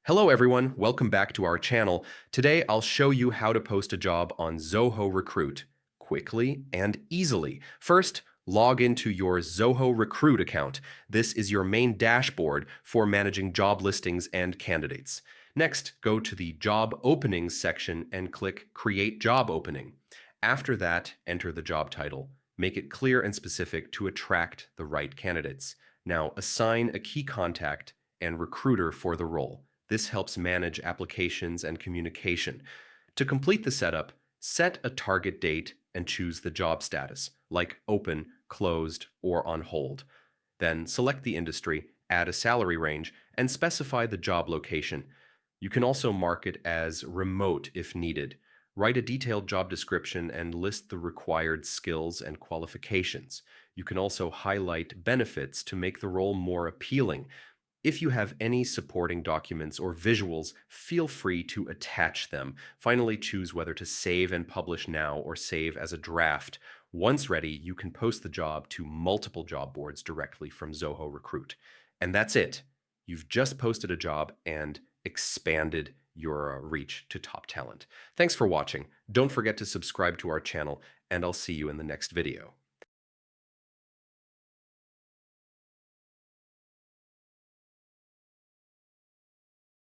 Hello everyone, welcome back to our channel. Today I'll show you how to post a job on Zoho Recruit quickly and easily. First, log into your Zoho Recruit account. This is your main dashboard for managing job listings and candidates. Next, go to the Job Openings section and click Create Job Opening. After that, enter the job title. Make it clear and specific to attract the right candidates. Now, assign a key contact and recruiter for the role. This helps manage applications and communication. To complete the setup, set a target date and choose the job status, like open, closed, or on hold. Then select the industry, add a salary range, and specify the job location. You can also mark it as remote if needed. Write a detailed job description and list the required skills and qualifications. You can also highlight benefits to make the role more appealing. If you have any supporting documents or visuals, feel free to attach them. Finally, choose whether to save and publish now or save as a draft. Once ready, you can post the job to multiple job boards directly from Zoho Recruit. And that's it. You've just posted a job and expanded your reach to top talent. Thanks for watching. Don't forget to subscribe to our channel, and I'll see you in the next video.